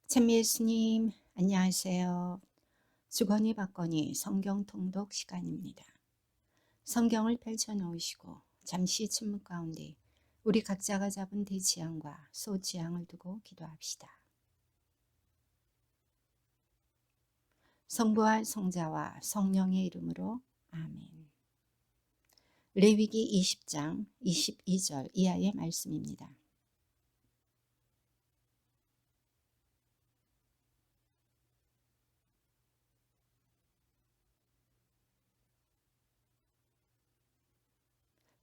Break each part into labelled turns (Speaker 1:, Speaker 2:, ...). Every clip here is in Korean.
Speaker 1: 찬미 예수님, 안녕하세요. 주거니 받거니 성경 통독 시간입니다. 성경을 펼쳐 놓으시고 잠시 침묵 가운데 우리 각자가 잡은 대지향과 소지향을 두고 기도합시다. 성부와 성자와 성령의 이름으로 아멘. 레위기 20장 22절 이하의 말씀입니다.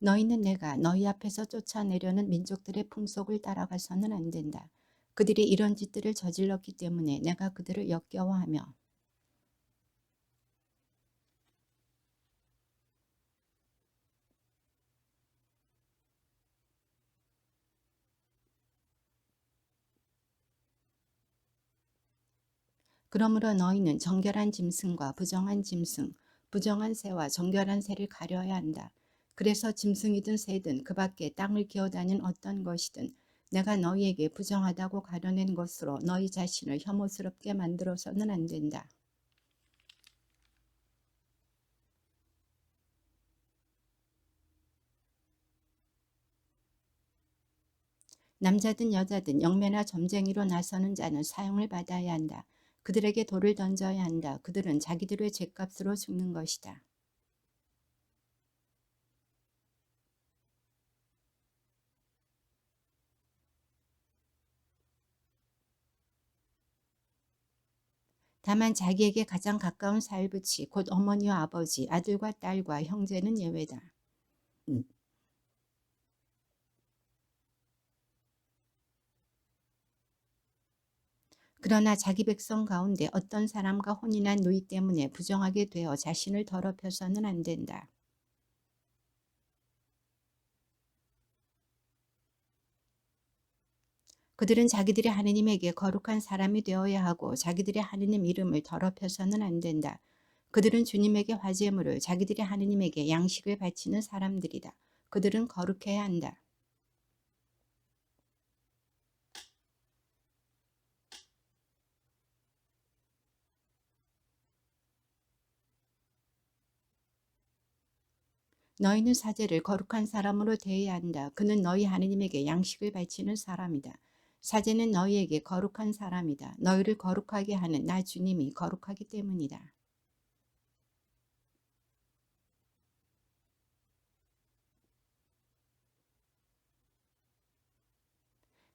Speaker 1: 너희는 내가 너희 앞에서 쫓아내려는 민족들의 풍속을 따라가서는 안 된다. 그들이 이런 짓들을 저질렀기 때문에 내가 그들을 역겨워하며 그러므로 너희는 정결한 짐승과 부정한 짐승, 부정한 새와 정결한 새를 가려야 한다. 그래서 짐승이든 새든 그 밖에 땅을 기어다니는 어떤 것이든 내가 너희에게 부정하다고 가려낸 것으로 너희 자신을 혐오스럽게 만들어서는 안 된다. 남자든 여자든 영매나 점쟁이로 나서는 자는 사형을 받아야 한다. 그들에게 돌을 던져야 한다. 그들은 자기들의 죄값으로 죽는 것이다. 다만 자기에게 가장 가까운 살부치 곧 어머니와 아버지, 아들과 딸과 형제는 예외다. 음. 그러나 자기 백성 가운데 어떤 사람과 혼인한 누이 때문에 부정하게 되어 자신을 더럽혀서는 안 된다. 그들은 자기들이 하느님에게 거룩한 사람이 되어야 하고 자기들의 하느님 이름을 더럽혀서는 안 된다. 그들은 주님에게 화제물을 자기들이 하느님에게 양식을 바치는 사람들이다. 그들은 거룩해야 한다. 너희는 사제를 거룩한 사람으로 대해야 한다. 그는 너희 하느님에게 양식을 바치는 사람이다. 사제는 너희에게 거룩한 사람이다. 너희를 거룩하게 하는 나 주님이 거룩하기 때문이다.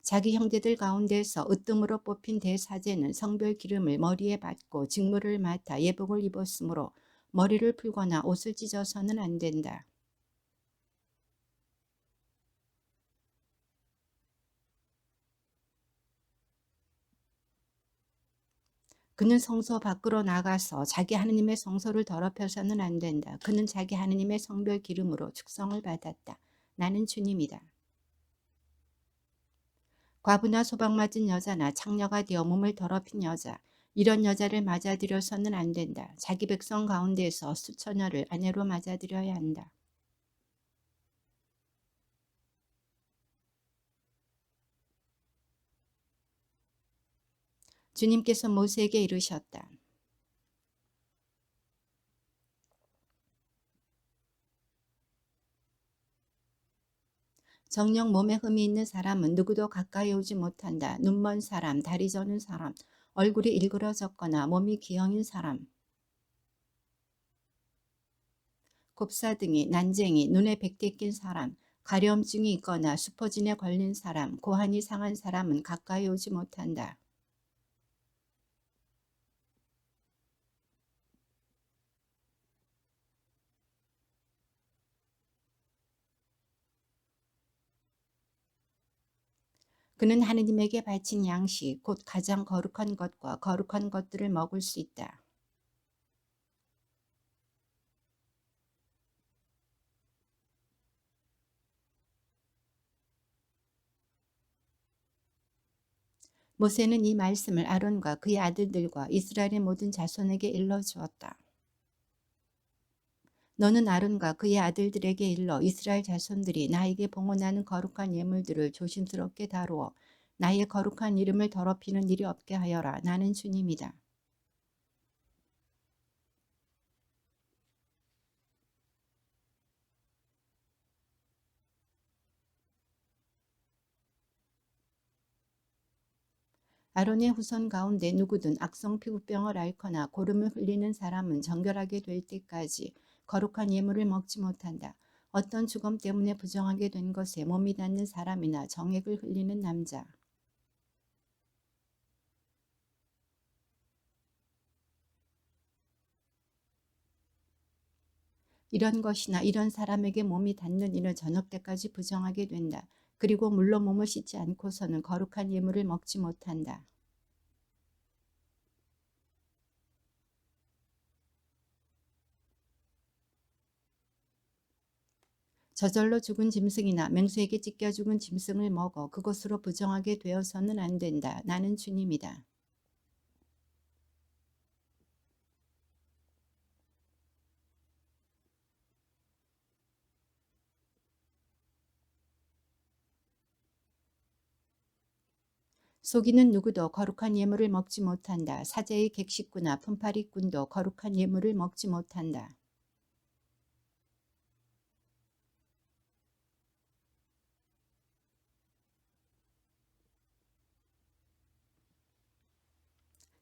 Speaker 1: 자기 형제들 가운데서 으뜸으로 뽑힌 대사제는 성별 기름을 머리에 받고 직무를 맡아 예복을 입었으므로 머리를 풀거나 옷을 찢어서는 안 된다. 그는 성소 밖으로 나가서 자기 하느님의 성소를 더럽혀서는 안 된다. 그는 자기 하느님의 성별 기름으로 축성을 받았다. 나는 주님이다. 과부나 소박맞은 여자나 창녀가 되어 몸을 더럽힌 여자, 이런 여자를 맞아들여서는 안 된다. 자기 백성 가운데에서 수처녀를 아내로 맞아들여야 한다. 주님께서 모세에게 이르셨다. 정녕 몸에 흠이 있는 사람은 누구도 가까이 오지 못한다. 눈먼 사람, 다리 저는 사람, 얼굴이 일그러졌거나 몸이 기형인 사람, 곱사등이, 난쟁이, 눈에 백대 낀 사람, 가려움증이 있거나 수포진에 걸린 사람, 고환이 상한 사람은 가까이 오지 못한다. 그는 하느님에게 바친 양식, 곧 가장 거룩한 것과 거룩한 것들을 먹을 수 있다. 모세는 이 말씀을 아론과 그의 아들들과 이스라엘의 모든 자손에게 일러주었다. 너는 아론과 그의 아들들에게 일러 이스라엘 자손들이 나에게 봉헌하는 거룩한 예물들을 조심스럽게 다루어 나의 거룩한 이름을 더럽히는 일이 없게 하여라. 나는 주님이다. 아론의 후손 가운데 누구든 악성 피부병을 앓거나 고름을 흘리는 사람은 정결하게 될 때까지 거룩한 예물을 먹지 못한다. 어떤 죽음 때문에 부정하게 된 것에 몸이 닿는 사람이나 정액을 흘리는 남자. 이런 것이나 이런 사람에게 몸이 닿는 이는 저녁 때까지 부정하게 된다. 그리고 물로 몸을 씻지 않고서는 거룩한 예물을 먹지 못한다. 저절로 죽은 짐승이나 맹수에게 찢겨 죽은 짐승을 먹어 그것으로 부정하게 되어서는 안 된다. 나는 주님이다. 속이는 누구도 거룩한 예물을 먹지 못한다. 사제의 객식구나 품팔이꾼도 거룩한 예물을 먹지 못한다.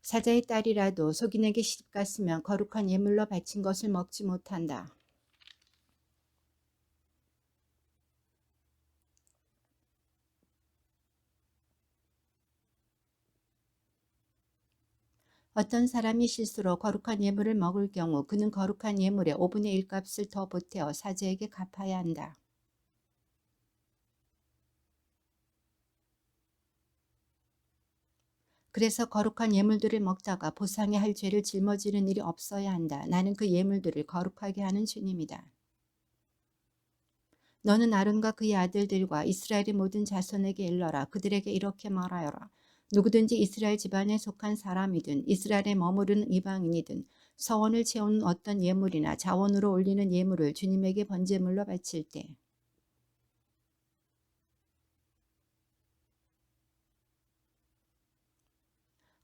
Speaker 1: 사자의 딸이라도 속인에게 시집갔으면 거룩한 예물로 바친 것을 먹지 못한다. 어떤 사람이 실수로 거룩한 예물을 먹을 경우 그는 거룩한 예물의 5분의 1 값을 더 보태어 사제에게 갚아야 한다. 그래서 거룩한 예물들을 먹다가 보상에 할 죄를 짊어지는 일이 없어야 한다. 나는 그 예물들을 거룩하게 하는 주님이다. 너는 아론과 그의 아들들과 이스라엘의 모든 자손에게 일러라. 그들에게 이렇게 말하여라. 누구든지 이스라엘 집안에 속한 사람이든 이스라엘에 머무르는 이방인이든 서원을 채우는 어떤 예물이나 자원으로 올리는 예물을 주님에게 번제물로 바칠 때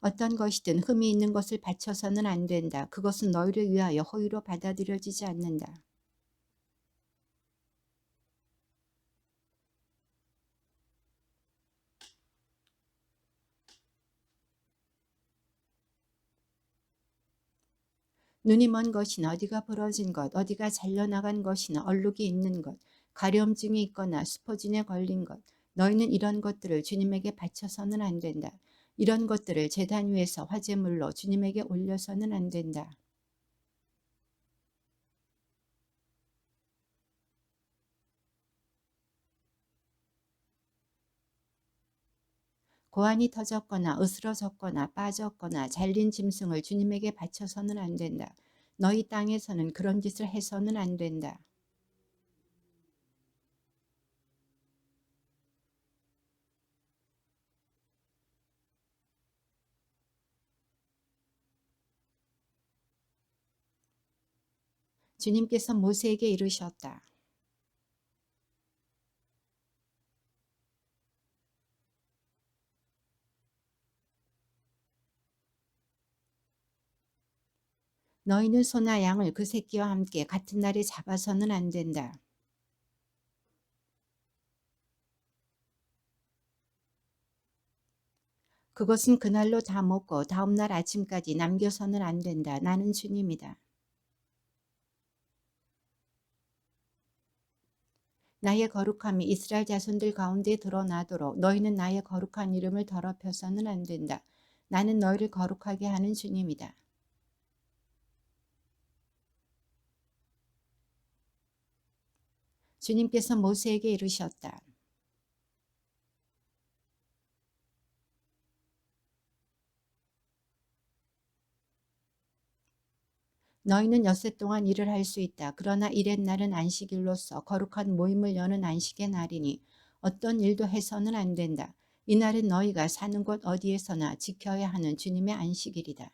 Speaker 1: 어떤 것이든 흠이 있는 것을 바쳐서는 안 된다. 그것은 너희를 위하여 허위로 받아들여지지 않는다. 눈이 먼 것이나 어디가 부러진 것, 어디가 잘려나간 것이나 얼룩이 있는 것, 가려움증이 있거나 수포진에 걸린 것, 너희는 이런 것들을 주님에게 바쳐서는 안 된다. 이런 것들을 제단 위에서 화제물로 주님에게 올려서는 안 된다. 고환이 터졌거나 으스러졌거나 빠졌거나 잘린 짐승을 주님에게 바쳐서는 안 된다. 너희 땅에서는 그런 짓을 해서는 안 된다. 주님께서 모세에게 이르셨다. 너희는 소나 양을 그 새끼와 함께 같은 날에 잡아서는 안 된다. 그것은 그날로 다 먹고 다음날 아침까지 남겨서는 안 된다. 나는 주님이다. 나의 거룩함이 이스라엘 자손들 가운데 드러나도록 너희는 나의 거룩한 이름을 더럽혀서는 안 된다. 나는 너희를 거룩하게 하는 주님이다. 주님께서 모세에게 이르셨다. 너희는 엿새 동안 일을 할 수 있다. 그러나 일의 날은 안식일로서 거룩한 모임을 여는 안식의 날이니 어떤 일도 해서는 안 된다. 이 날은 너희가 사는 곳 어디에서나 지켜야 하는 주님의 안식일이다.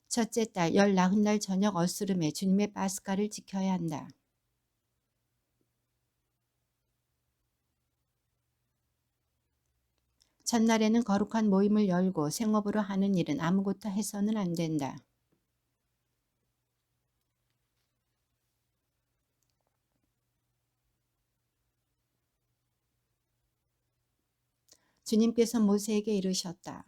Speaker 1: 첫째 달 열 나흔 날 저녁 어스름에 주님의 파스카를 지켜야 한다. 첫날에는 거룩한 모임을 열고 생업으로 하는 일은 아무것도 해서는 안 된다. 주님께서 모세에게 이르셨다.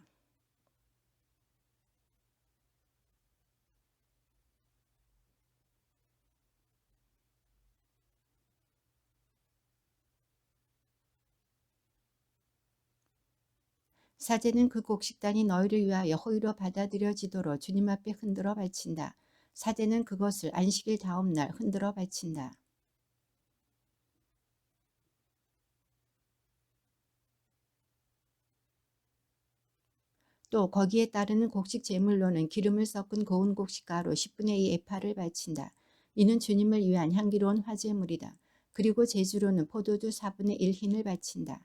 Speaker 1: 사제는 그 곡식단이 너희를 위하여 호의로 받아들여지도록 주님 앞에 흔들어 바친다. 사제는 그것을 안식일 다음 날 흔들어 바친다. 또 거기에 따르는 곡식 제물로는 기름을 섞은 고운 곡식가루 10분의 2 에파를 바친다. 이는 주님을 위한 향기로운 화제물이다. 그리고 제주로는 포도주 4분의 1 흰을 바친다.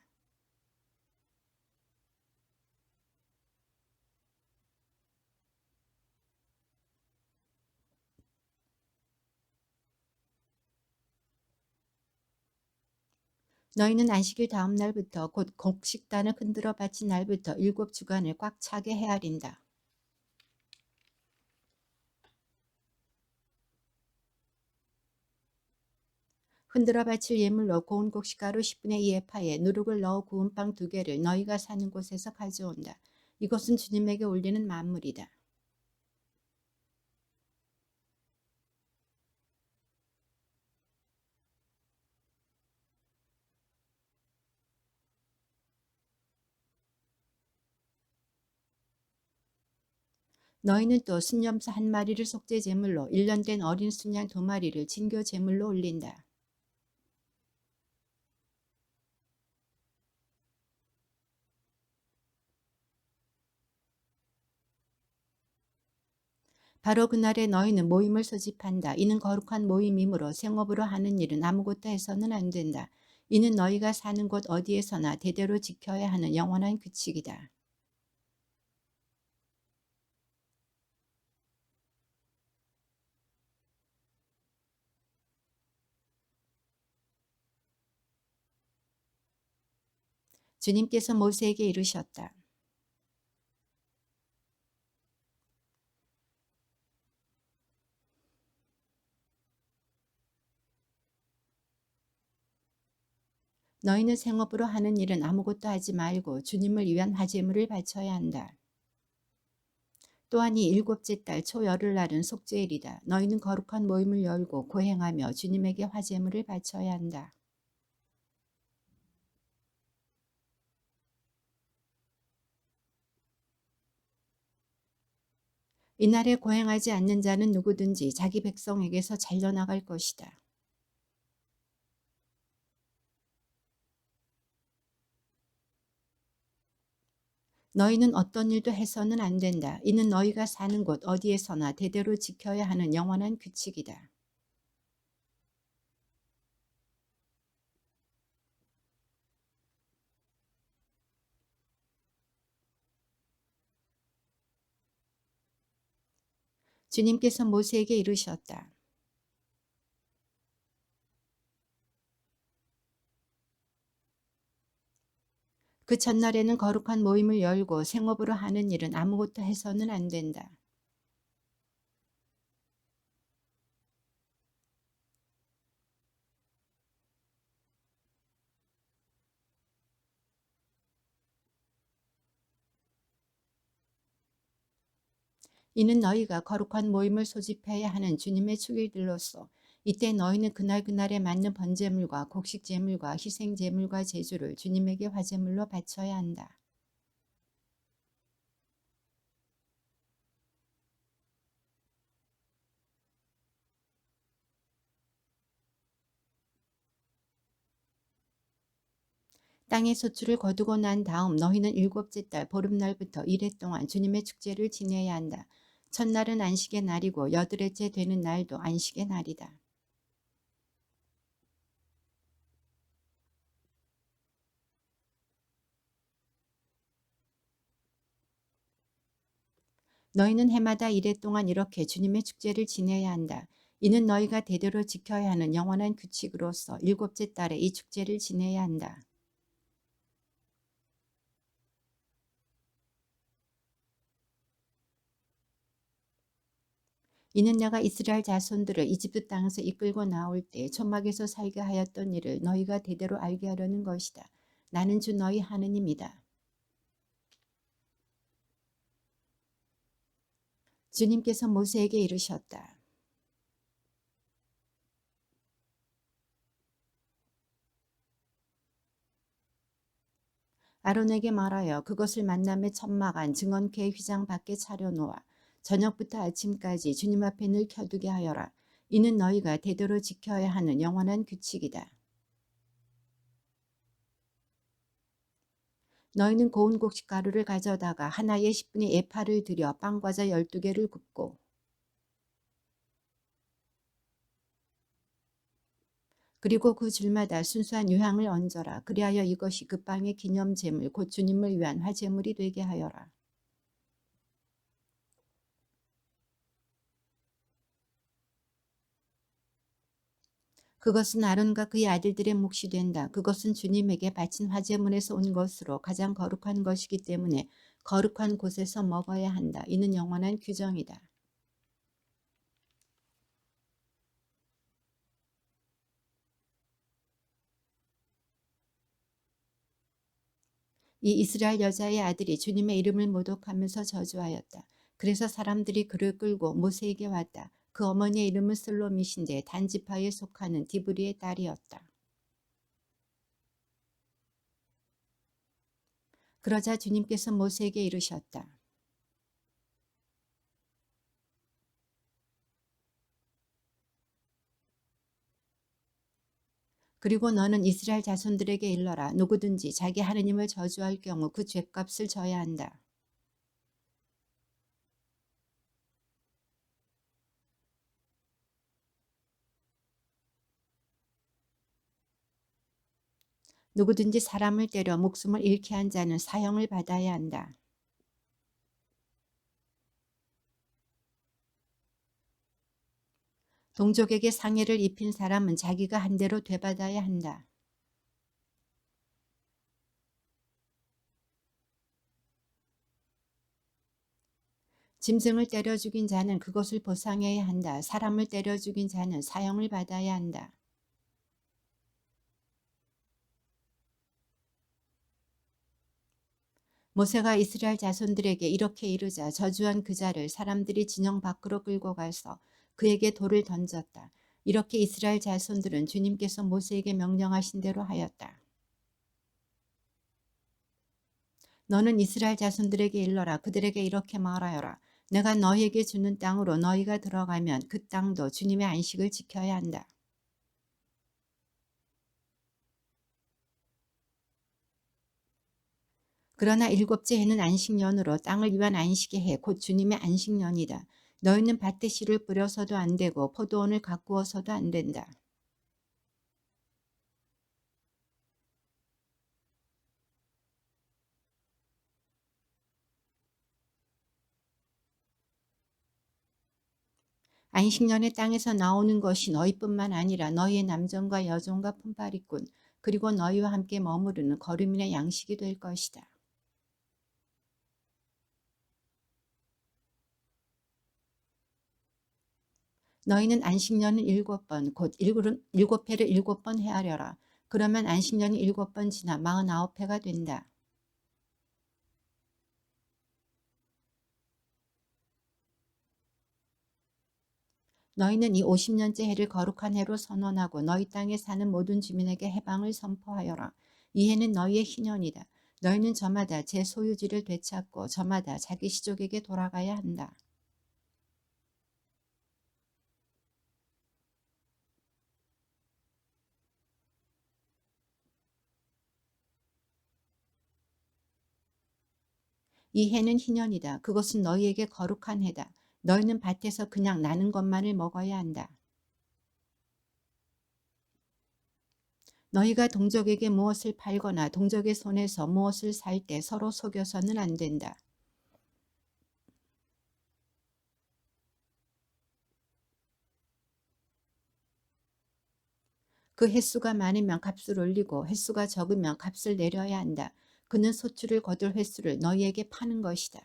Speaker 1: 너희는 안식일 다음 날부터 곧 곡식단을 흔들어 바친 날부터 7주간을 꽉 차게 헤아린다. 흔들어 바칠 예물로 고운 곡식가루 10분의 2 에파에 누룩을 넣어 구운 빵 2개를 너희가 사는 곳에서 가져온다. 이것은 주님에게 올리는 만물이다. 너희는 또 순염소 1마리를 속죄 제물로 1년 된 어린 순양 2마리를 진교 제물로 올린다. 바로 그날에 너희는 모임을 소집한다. 이는 거룩한 모임이므로 생업으로 하는 일은 아무것도 해서는 안 된다. 이는 너희가 사는 곳 어디에서나 대대로 지켜야 하는 영원한 규칙이다. 주님께서 모세에게 이르셨다. 너희는 생업으로 하는 일은 아무것도 하지 말고 주님을 위한 화제물을 바쳐야 한다. 또한 이 7째 달 초열흘날은 속죄일이다. 너희는 거룩한 모임을 열고 고행하며 주님에게 화제물을 바쳐야 한다. 이날에 고행하지 않는 자는 누구든지 자기 백성에게서 잘려나갈 것이다. 너희는 어떤 일도 해서는 안 된다. 이는 너희가 사는 곳 어디에서나 대대로 지켜야 하는 영원한 규칙이다. 주님께서 모세에게 이르셨다. 그 첫날에는 거룩한 모임을 열고 생업으로 하는 일은 아무것도 해서는 안 된다. 이는 너희가 거룩한 모임을 소집해야 하는 주님의 축일들로서 이때 너희는 그날에 맞는 번제물과 곡식제물과 희생제물과 제주를 주님에게 화제물로 바쳐야 한다. 땅의 소출을 거두고 난 다음 너희는 7째 달 보름날부터 1회 동안 주님의 축제를 지내야 한다. 첫날은 안식의 날이고 8회째 되는 날도 안식의 날이다. 너희는 해마다 1회 동안 이렇게 주님의 축제를 지내야 한다. 이는 너희가 대대로 지켜야 하는 영원한 규칙으로서 7째 달에 이 축제를 지내야 한다. 이는 내가 이스라엘 자손들을 이집트 땅에서 이끌고 나올 때 초막에서 살게 하였던 일을 너희가 대대로 알게 하려는 것이다. 나는 주 너희 하느님이다. 주님께서 모세에게 이르셨다. 아론에게 말하여 그것을 만남의 천막 안 증언궤 휘장 밖에 차려놓아 저녁부터 아침까지 주님 앞에 늘 켜두게 하여라. 이는 너희가 대대로 지켜야 하는 영원한 규칙이다. 너희는 고운 곡식가루를 가져다가 하나의 10분의 에파를 들여 빵과자 12개를 굽고 그리고 그 줄마다 순수한 유향을 얹어라. 그리하여 이것이 그 빵의 기념제물 곧 주님을 위한 화제물이 되게 하여라. 그것은 아론과 그의 아들들의 몫이 된다. 그것은 주님에게 바친 화제물에서 온 것으로 가장 거룩한 것이기 때문에 거룩한 곳에서 먹어야 한다. 이는 영원한 규정이다. 이 이스라엘 여자의 아들이 주님의 이름을 모독하면서 저주하였다. 그래서 사람들이 그를 끌고 모세에게 왔다. 그 어머니의 이름은 슬로미신데 단지파에 속하는 디브리의 딸이었다. 그러자 주님께서 모세에게 이르셨다. 그리고 너는 이스라엘 자손들에게 일러라. 누구든지 자기 하느님을 저주할 경우 그 죗값을 져야 한다. 누구든지 사람을 때려 목숨을 잃게 한 자는 사형을 받아야 한다. 동족에게 상해를 입힌 사람은 자기가 한 대로 되받아야 한다. 짐승을 때려 죽인 자는 그것을 보상해야 한다. 사람을 때려 죽인 자는 사형을 받아야 한다. 모세가 이스라엘 자손들에게 이렇게 이르자 저주한 그 자를 사람들이 진영 밖으로 끌고 가서 그에게 돌을 던졌다. 이렇게 이스라엘 자손들은 주님께서 모세에게 명령하신 대로 하였다. 너는 이스라엘 자손들에게 일러라. 그들에게 이렇게 말하여라. 내가 너희에게 주는 땅으로 너희가 들어가면 그 땅도 주님의 안식을 지켜야 한다. 그러나 일곱째 해는 안식년으로 땅을 위한 안식의 해 곧 주님의 안식년이다. 너희는 밭에 씨를 뿌려서도 안 되고 포도원을 가꾸어서도 안 된다. 안식년에 땅에서 나오는 것이 너희뿐만 아니라 너희의 남종과 여종과 품팔이꾼 그리고 너희와 함께 머무르는 거류민의 양식이 될 것이다. 너희는 안식년은 7번 곧 일곱 해를 7번 헤아려라. 그러면 안식년이 7번 지나 49해가 된다. 너희는 이 50년째 해를 거룩한 해로 선언하고 너희 땅에 사는 모든 주민에게 해방을 선포하여라. 이 해는 너희의 희년이다. 너희는 저마다 제 소유지를 되찾고 저마다 자기 시족에게 돌아가야 한다. 이 해는 희년이다. 그것은 너희에게 거룩한 해다. 너희는 밭에서 그냥 나는 것만을 먹어야 한다. 너희가 동족에게 무엇을 팔거나 동족의 손에서 무엇을 살 때 서로 속여서는 안 된다. 그 횟수가 많으면 값을 올리고 횟수가 적으면 값을 내려야 한다. 그는 소출을 거둘 횟수를 너희에게 파는 것이다.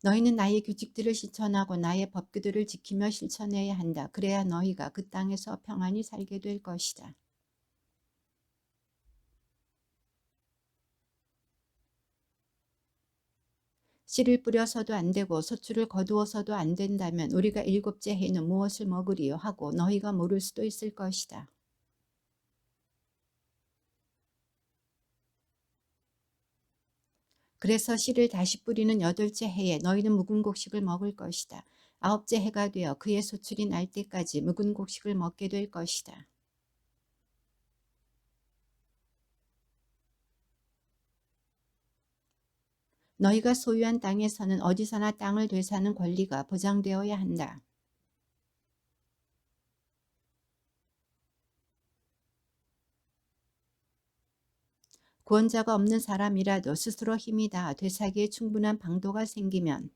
Speaker 1: 너희는 나의 규칙들을 실천하고 나의 법규들을 지키며 실천해야 한다. 그래야 너희가 그 땅에서 평안히 살게 될 것이다. 씨를 뿌려서도 안 되고 소출을 거두어서도 안 된다면 우리가 일곱째 해는 무엇을 먹으리요 하고 너희가 물을 수도 있을 것이다. 그래서 씨를 다시 뿌리는 여덟째 해에 너희는 묵은 곡식을 먹을 것이다. 아홉째 해가 되어 그의 소출이 날 때까지 묵은 곡식을 먹게 될 것이다. 너희가 소유한 땅에서는 어디서나 땅을 되사는 권리가 보장되어야 한다. 구원자가 없는 사람이라도 스스로 힘이 다 되사기에 충분한 방도가 생기면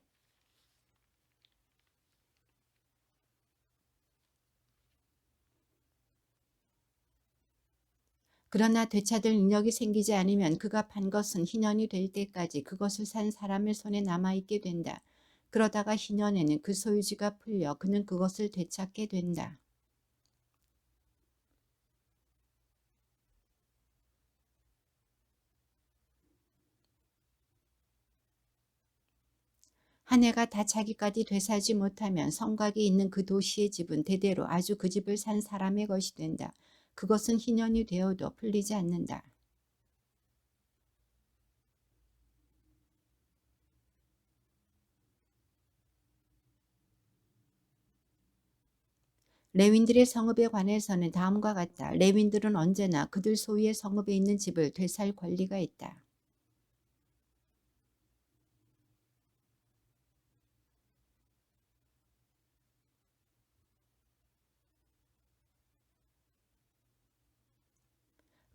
Speaker 1: 그러나 되찾을 능력이 생기지 않으면 그가 판 것은 희년이 될 때까지 그것을 산 사람의 손에 남아있게 된다. 그러다가 희년에는 그 소유지가 풀려 그는 그것을 되찾게 된다. 한 해가 다 차기까지 되살지 못하면 성곽이 있는 그 도시의 집은 대대로 아주 그 집을 산 사람의 것이 된다. 그것은 희년이 되어도 풀리지 않는다. 레윈들의 성읍에 관해서는 다음과 같다. 레윈들은 언제나 그들 소유의 성읍에 있는 집을 되살 권리가 있다.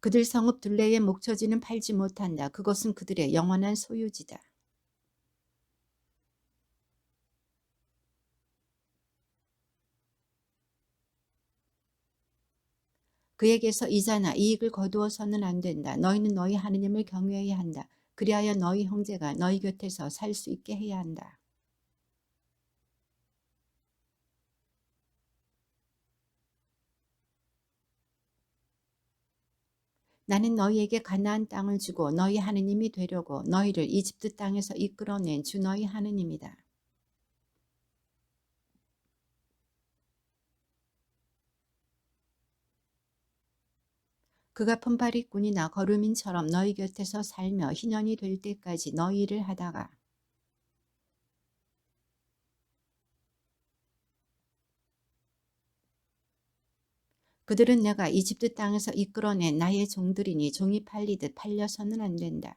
Speaker 1: 그들 성읍 둘레의 목처지는 팔지 못한다. 그것은 그들의 영원한 소유지다. 그에게서 이자나 이익을 거두어서는 안 된다. 너희는 너희 하느님을 경외해야 한다. 그리하여 너희 형제가 너희 곁에서 살 수 있게 해야 한다. 나는 너희에게 가나안 땅을 주고 너희 하느님이 되려고 너희를 이집트 땅에서 이끌어낸 주 너희 하느님이다. 그가 품바리꾼이나 거류민처럼 너희 곁에서 살며 희년이 될 때까지 너희 일을 하다가 그들은 내가 이집트 땅에서 이끌어낸 나의 종들이니 종이 팔리듯 팔려서는 안 된다.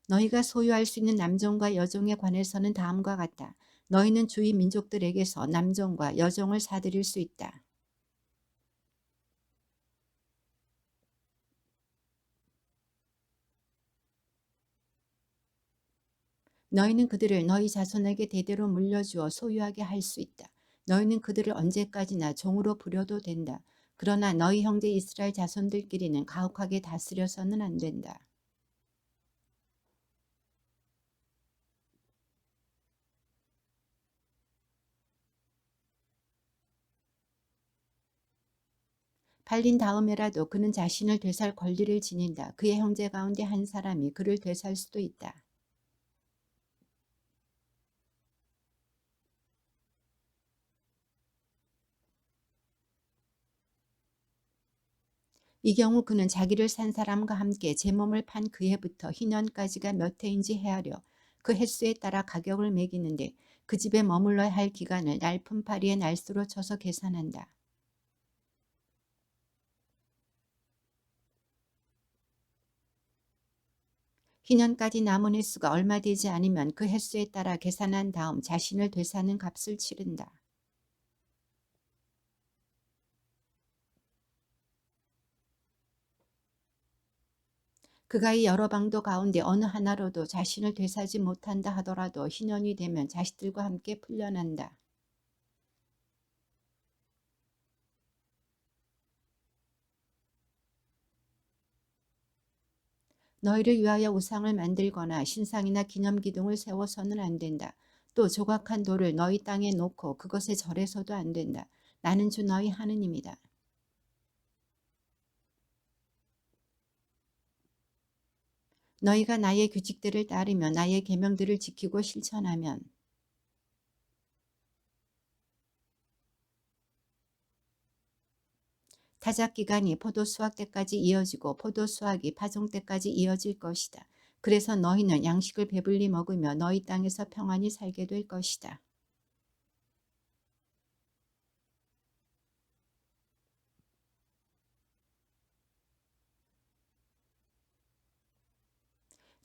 Speaker 1: 너희가 소유할 수 있는 남종과 여종에 관해서는 다음과 같다. 너희는 주위 민족들에게서 남종과 여종을 사들일 수 있다. 너희는 그들을 너희 자손에게 대대로 물려주어 소유하게 할 수 있다. 너희는 그들을 언제까지나 종으로 부려도 된다. 그러나 너희 형제 이스라엘 자손들끼리는 가혹하게 다스려서는 안 된다. 팔린 다음에라도 그는 자신을 되살 권리를 지닌다. 그의 형제 가운데 한 사람이 그를 되살 수도 있다. 이 경우 그는 자기를 산 사람과 함께 제 몸을 판 그 해부터 희년까지가 몇 해인지 헤아려 그 횟수에 따라 가격을 매기는데 그 집에 머물러야 할 기간을 날품팔이의 날수로 쳐서 계산한다. 희년까지 남은 횟수가 얼마 되지 않으면 그 횟수에 따라 계산한 다음 자신을 되사는 값을 치른다. 그가 이 여러 방도 가운데 어느 하나로도 자신을 되사지 못한다 하더라도 희년이 되면 자식들과 함께 풀려난다. 너희를 위하여 우상을 만들거나 신상이나 기념기둥을 세워서는 안 된다. 또 조각한 돌을 너희 땅에 놓고 그것에 절해서도 안 된다. 나는 주 너희 하느님이다. 너희가 나의 규칙들을 따르며 나의 계명들을 지키고 실천하면 타작 기간이 포도 수확 때까지 이어지고 포도 수확이 파종 때까지 이어질 것이다. 그래서 너희는 양식을 배불리 먹으며 너희 땅에서 평안히 살게 될 것이다.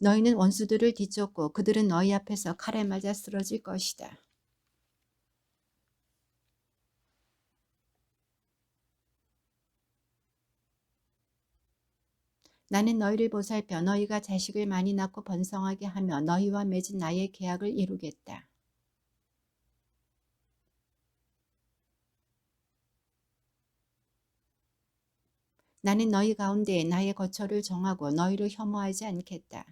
Speaker 1: 너희는 원수들을 뒤쫓고 그들은 너희 앞에서 칼에 맞아 쓰러질 것이다. 나는 너희를 보살펴 너희가 자식을 많이 낳고 번성하게 하며 너희와 맺은 나의 계약을 이루겠다. 나는 너희 가운데에 나의 거처를 정하고 너희를 혐오하지 않겠다.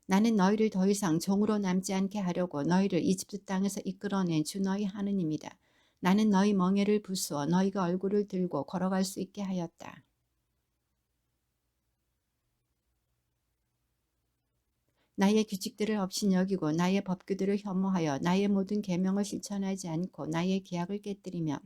Speaker 1: 나는 너희를 더 이상 종으로 남지 않게 하려고 너희를 이집트 땅에서 이끌어낸 주 너희 하느님이다. 나는 너희 멍에를 부수어 너희가 얼굴을 들고 걸어갈 수 있게 하였다. 나의 규칙들을 업신여기고 나의 법규들을 혐오하여 나의 모든 계명을 실천하지 않고 나의 계약을 깨뜨리면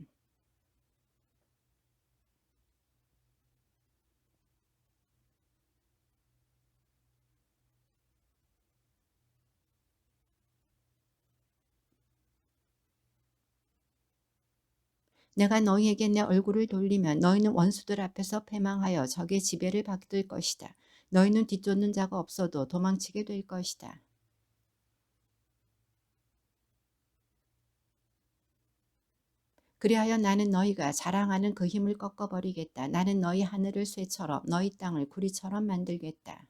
Speaker 1: 내가 너희에게 내 얼굴을 돌리면 너희는 원수들 앞에서 패망하여 적의 지배를 받을 것이다. 너희는 뒤쫓는 자가 없어도 도망치게 될 것이다. 그리하여 나는 너희가 자랑하는 그 힘을 꺾어버리겠다. 나는 너희 하늘을 쇠처럼 너희 땅을 구리처럼 만들겠다.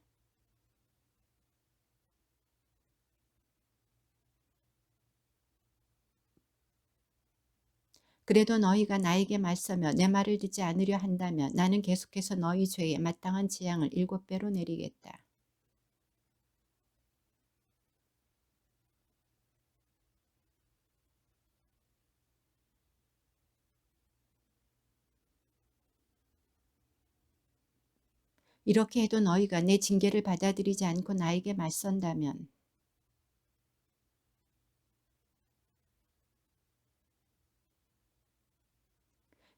Speaker 1: 그래도 너희가 나에게 맞서며 내 말을 듣지 않으려 한다면 나는 계속해서 너희 죄에 마땅한 재앙을 7배로 내리겠다. 이렇게 해도 너희가 내 징계를 받아들이지 않고 나에게 맞선다면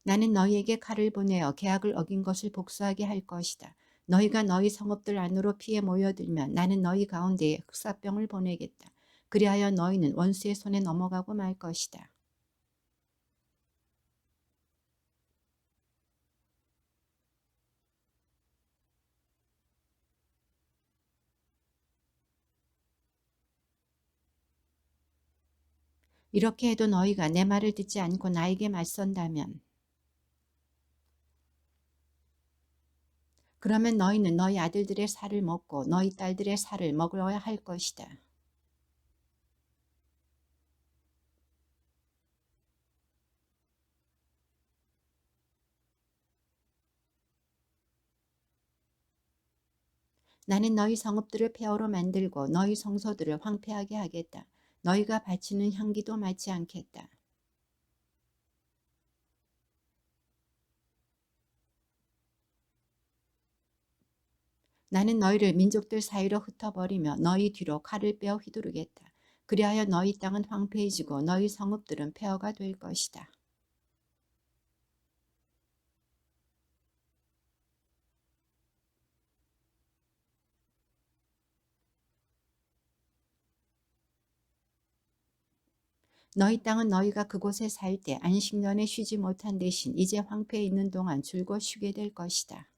Speaker 1: 나는 너희에게 칼을 보내어 계약을 어긴 것을 복수하게 할 것이다. 너희가 너희 성읍들 안으로 피해 모여들면 나는 너희 가운데에 흑사병을 보내겠다. 그리하여 너희는 원수의 손에 넘어가고 말 것이다. 이렇게 해도 너희가 내 말을 듣지 않고 나에게 맞선다면 그러면 너희는 너희 아들들의 살을 먹고 너희 딸들의 살을 먹어야 할 것이다. 나는 너희 성읍들을 폐허로 만들고 너희 성소들을 황폐하게 하겠다. 너희가 바치는 향기도 맡지 않겠다. 나는 너희를 민족들 사이로 흩어버리며 너희 뒤로 칼을 빼어 휘두르겠다. 그리하여 너희 땅은 황폐해지고 너희 성읍들은 폐허가 될 것이다. 너희 땅은 너희가 그곳에 살 때 안식년에 쉬지 못한 대신 이제 황폐해 있는 동안 줄곧 쉬게 될 것이다.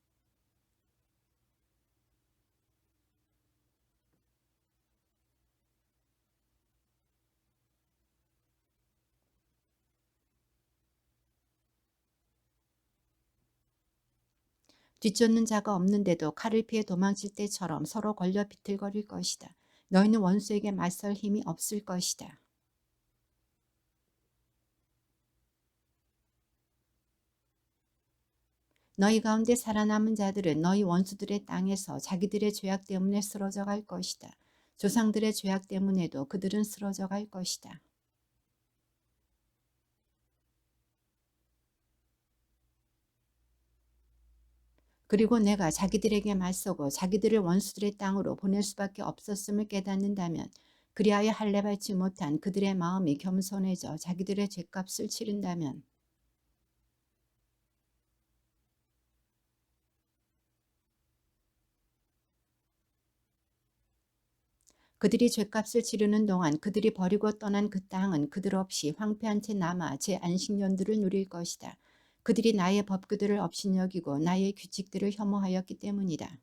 Speaker 1: 뒤쫓는 자가 없는데도 칼을 피해 도망칠 때처럼 서로 걸려 비틀거릴 것이다. 너희는 원수에게 맞설 힘이 없을 것이다. 너희 가운데 살아남은 자들은 너희 원수들의 땅에서 자기들의 죄악 때문에 쓰러져 갈 것이다. 조상들의 죄악 때문에도 그들은 쓰러져 갈 것이다. 그리고 내가 자기들에게 맞서고 자기들을 원수들의 땅으로 보낼 수밖에 없었음을 깨닫는다면 그리하여 할례 받지 못한 그들의 마음이 겸손해져 자기들의 죗값을 치른다면 그들이 죗값을 치르는 동안 그들이 버리고 떠난 그 땅은 그들 없이 황폐한 채 남아 제 안식년들을 누릴 것이다. 그들이 나의 법규들을 업신여기고 나의 규칙들을 혐오하였기 때문이다.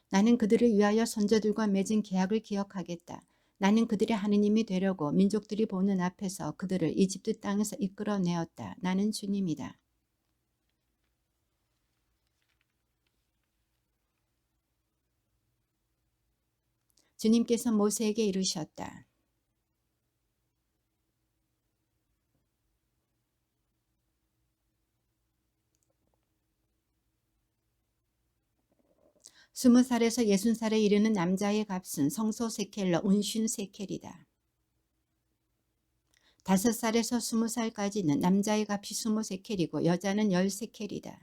Speaker 1: 나는 그들을 위하여 선조들과 맺은 계약을 기억하겠다. 나는 그들의 하느님이 되려고 민족들이 보는 앞에서 그들을 이집트 땅에서 이끌어내었다. 나는 주님이다. 주님께서 모세에게 이르셨다. 스무 살에서 60살에 이르는 남자의 값은 성소 세켈러 운쉰 세켈이다. 5살에서 20살까지는 남자의 값이 20세켈이고 여자는 10세켈이다.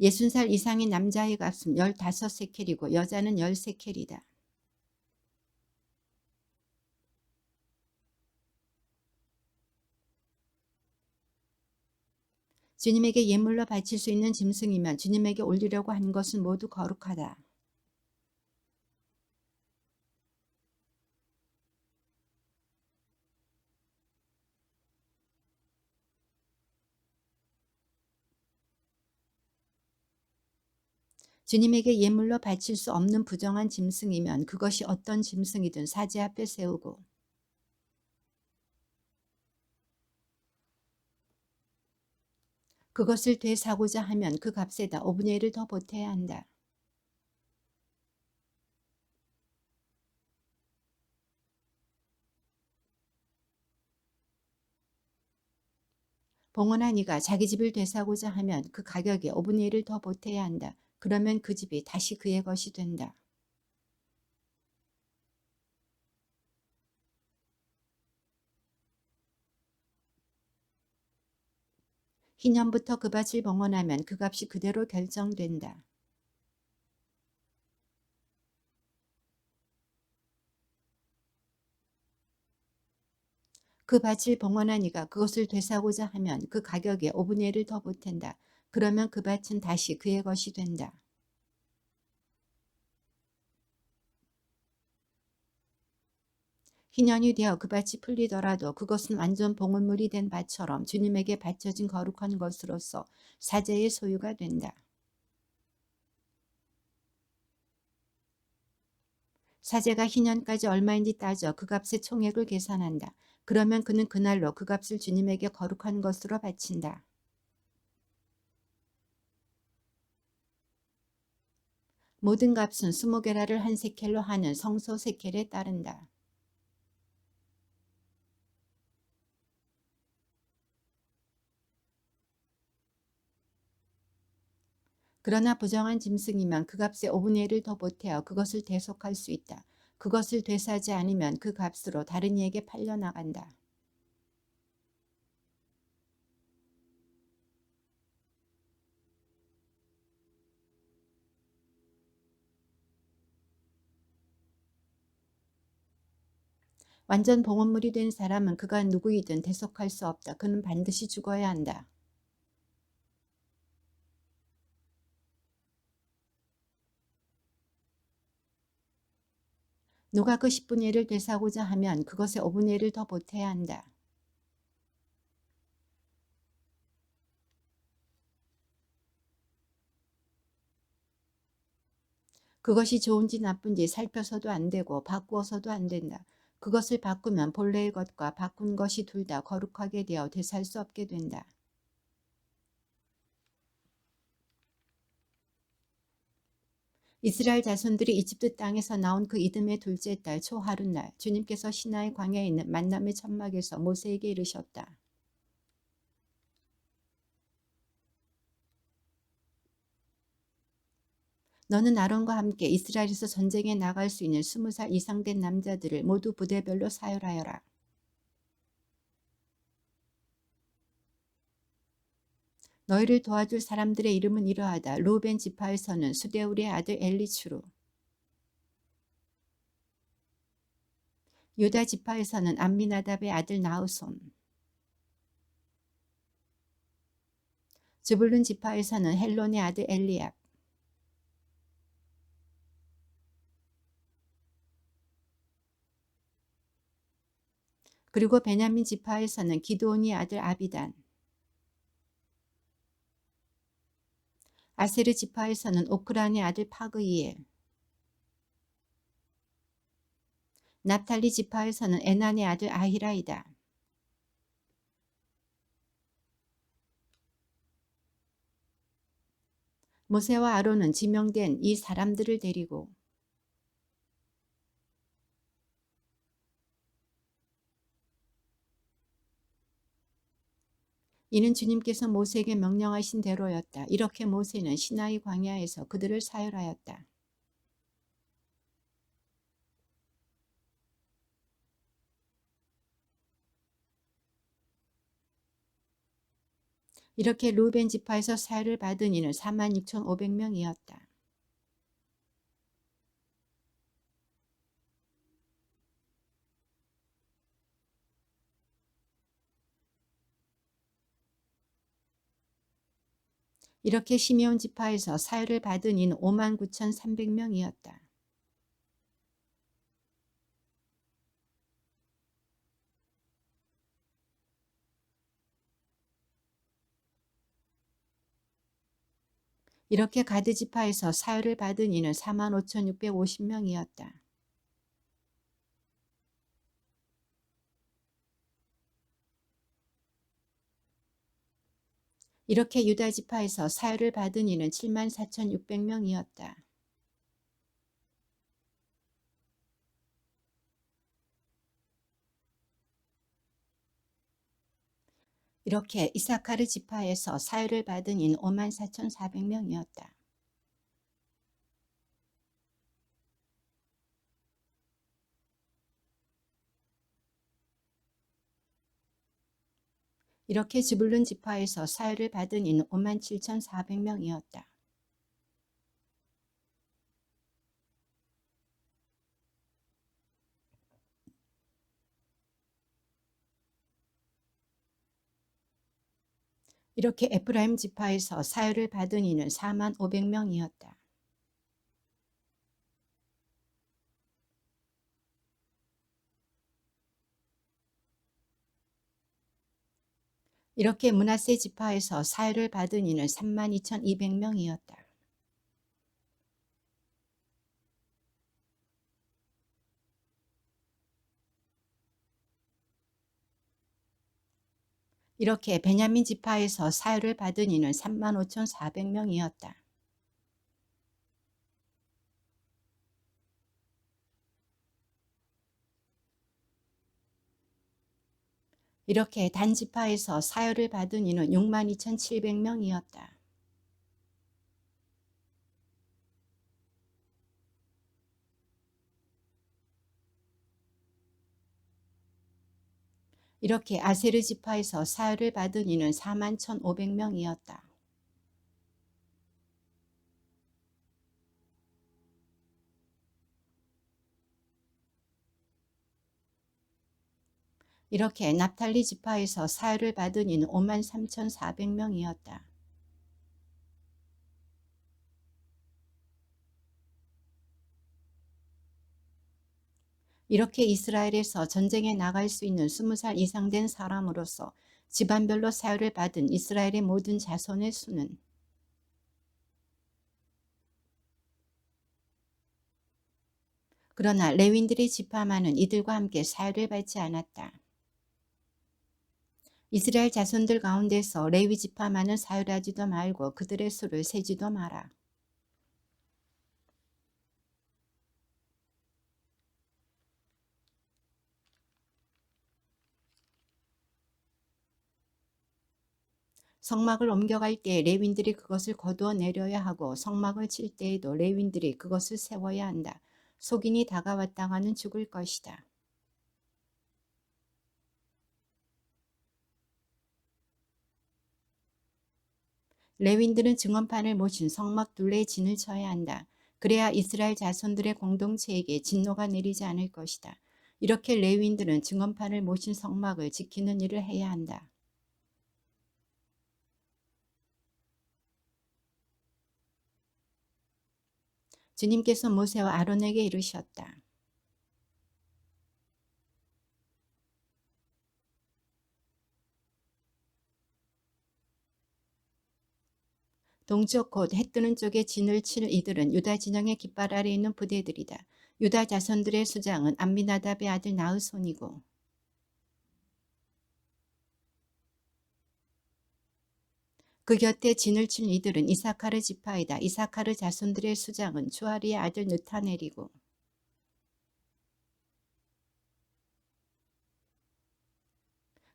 Speaker 1: 60살 이상의 남자의 값은 15세켈이고 여자는 10세켈이다. 주님에게 예물로 바칠 수 있는 짐승이면 주님에게 올리려고 하는 것은 모두 거룩하다. 주님에게 예물로 바칠 수 없는 부정한 짐승이면 그것이 어떤 짐승이든 사제 앞에 세우고 그것을 되사고자 하면 그 값에다 5분의 1을 더 보태야 한다. 봉헌한 이가 자기 집을 되사고자 하면 그 가격에 5분의 1을 더 보태야 한다. 그러면 그 집이 다시 그의 것이 된다. 희년부터 그 밭을 봉헌하면 그 값이 그대로 결정된다. 그 밭을 봉헌한 이가 그것을 되사고자 하면 그 가격에 5분의 1을 더 보탠다. 그러면 그 밭은 다시 그의 것이 된다. 희년이 되어 그 밭이 풀리더라도 그것은 완전 봉헌물이 된 밭처럼 주님에게 바쳐진 거룩한 것으로서 사제의 소유가 된다. 사제가 희년까지 얼마인지 따져 그 값의 총액을 계산한다. 그러면 그는 그날로 그 값을 주님에게 거룩한 것으로 바친다. 모든 값은 20게라를 한 세켈로 하는 성소 세켈에 따른다. 그러나 부정한 짐승이면 그 값의 5분의 1을 더 보태어 그것을 대속할 수 있다. 그것을 되사지 않으면 그 값으로 다른 이에게 팔려나간다. 완전 봉헌물이 된 사람은 그가 누구이든 대속할 수 없다. 그는 반드시 죽어야 한다. 누가 그 10분의 1을 되사고자 하면 그것의 5분의 1을 더 보태야 한다. 그것이 좋은지 나쁜지 살펴서도 안 되고 바꾸어서도 안 된다. 그것을 바꾸면 본래의 것과 바꾼 것이 둘 다 거룩하게 되어 되살 수 없게 된다. 이스라엘 자손들이 이집트 땅에서 나온 그 이듬해 둘째 달 초하룻날 주님께서 시나이 광야에 있는 만남의 천막에서 모세에게 이르셨다. 너는 아론과 함께 이스라엘에서 전쟁에 나갈 수 있는 20살 이상 된 남자들을 모두 부대별로 사열하여라. 너희를 도와줄 사람들의 이름은 이러하다. 루벤 지파에서는 수데울의 아들 엘리추루, 유다 지파에서는 암미나답의 아들 나우손, 즈불룬 지파에서는 헬론의 아들 엘리압, 그리고 베냐민 지파에서는 기드온의 아들 아비단, 아세르 지파에서는 오크란의 아들 파그이엘, 납탈리 지파에서는 에난의 아들 아히라이다. 모세와 아론은 지명된 이 사람들을 데리고 이는 주님께서 모세에게 명령하신 대로였다. 이렇게 모세는 시나이 광야에서 그들을 사열하였다. 이렇게 루벤 지파에서 사열을 받은 이는 46,500명이었다. 이렇게 시메온 지파에서 사열을 받은 이는 59,300명이었다. 이렇게 가드 지파에서 사열을 받은 이는 45,650명이었다. 이렇게 유다 지파에서 사열을 받은 이는 74,600명이었다. 이렇게 이사카르 지파에서 사열을 받은 이는 54,400명이었다. 이렇게 즈불룬 지파에서 사열을 받은 이는 57,400명이었다. 이렇게 에프라임 지파에서 사열을 받은 이는 45,000명이었다. 이렇게 므낫세 지파에서 사열을 받은 이는 32,200명이었다. 이렇게 베냐민 지파에서 사열을 받은 이는 35,400명이었다. 이렇게 단 지파에서 사열을 받은 이는 62,700명이었다. 이렇게 아세르 지파에서 사열을 받은 이는 41,500명이었다. 이렇게 납탈리 지파에서 사열을 받은 이는 53,400명이었다. 이렇게 이스라엘에서 전쟁에 나갈 수 있는 20살 이상 된 사람으로서 집안별로 사열을 받은 이스라엘의 모든 자손의 수는 그러나 레윈들의 지파만은 이들과 함께 사열을 받지 않았다. 이스라엘 자손들 가운데서 레위 지파만은 사열하지도 말고 그들의 수를 세지도 마라. 성막을 옮겨갈 때 레윈들이 그것을 거두어 내려야 하고 성막을 칠 때에도 레윈들이 그것을 세워야 한다. 속인이 다가왔다가는 죽을 것이다. 레윈들은 증언판을 모신 성막 둘레에 진을 쳐야 한다. 그래야 이스라엘 자손들의 공동체에게 진노가 내리지 않을 것이다. 이렇게 레윈들은 증언판을 모신 성막을 지키는 일을 해야 한다. 주님께서 모세와 아론에게 이르셨다. 동쪽 곧 해뜨는 쪽에 진을 칠 이들은 유다 진영의 깃발 아래 있는 부대들이다. 유다 자손들의 수장은 암미나답의 아들 나흐손이고 그 곁에 진을 칠 이들은 이사카르 지파이다. 이사카르 자손들의 수장은 주아리의 아들 느타넬이고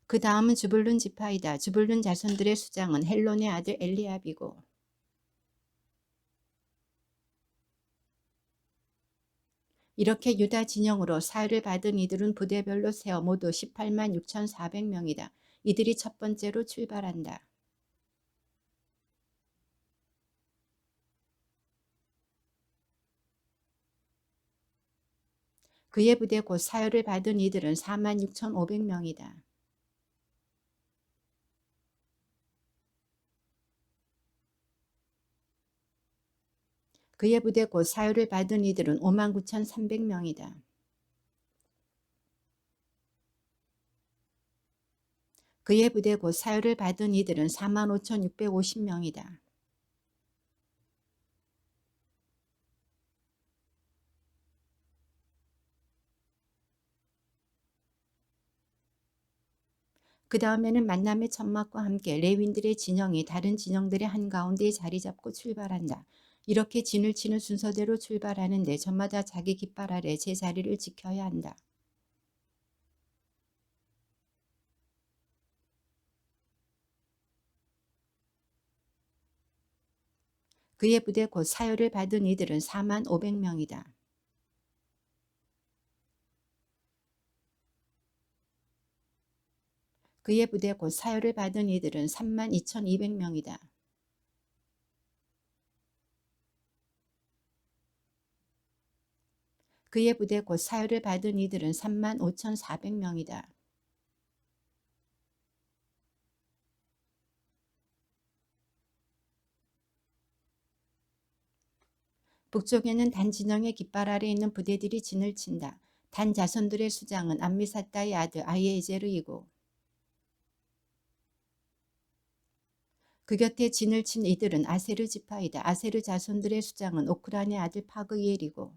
Speaker 1: 그 다음은 주불룬 지파이다. 주불룬 자손들의 수장은 헬론의 아들 엘리압이고 이렇게 유다 진영으로 사유를 받은 이들은 부대별로 세어 모두 18만 6,400명이다. 이들이 첫 번째로 출발한다. 그의 부대 곧 사유를 받은 이들은 4만 6,500명이다. 그의 부대 곧 사유를 받은 이들은 5만 9,300명이다. 그의 부대 곧 사유를 받은 이들은 4만 5,650명이다. 그 다음에는 만남의 천막과 함께 레윈들의 진영이 다른 진영들의 한가운데에 자리 잡고 출발한다. 이렇게 진을 치는 순서대로 출발하는데 저마다 자기 깃발 아래 제 자리를 지켜야 한다. 그의 부대 곧 사유를 받은 이들은 4만 500명이다. 그의 부대 곧 사유를 받은 이들은 3만 2,200명이다. 그의 부대 곧 사유를 받은 이들은 3만 5,400명이다. 북쪽에는 단 진영의 깃발 아래 있는 부대들이 진을 친다. 단 자손들의 수장은 암미사다의 아들 아이에제르이고 그 곁에 진을 친 이들은 아세르 지파이다. 아세르 자손들의 수장은 오크란의 아들 파그이엘이고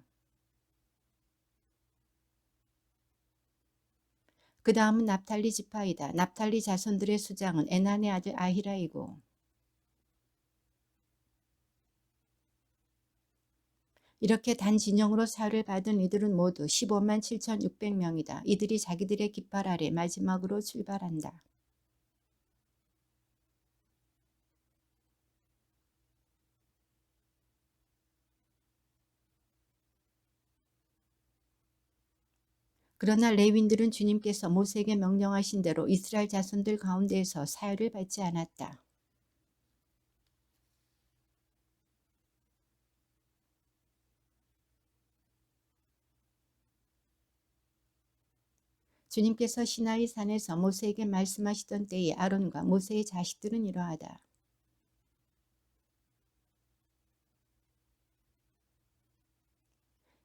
Speaker 1: 그 다음은 납탈리 지파이다. 납탈리 자손들의 수장은 에난의 아들 아히라이고 이렇게 단 진영으로 사유를 받은 이들은 모두 15만 7,600명이다. 이들이 자기들의 깃발 아래 마지막으로 출발한다. 그러나 레윈들은 주님께서 모세에게 명령하신 대로 이스라엘 자손들 가운데에서 사유를 받지 않았다. 주님께서 시나이 산에서 모세에게 말씀하시던 때에 아론과 모세의 자식들은 이러하다.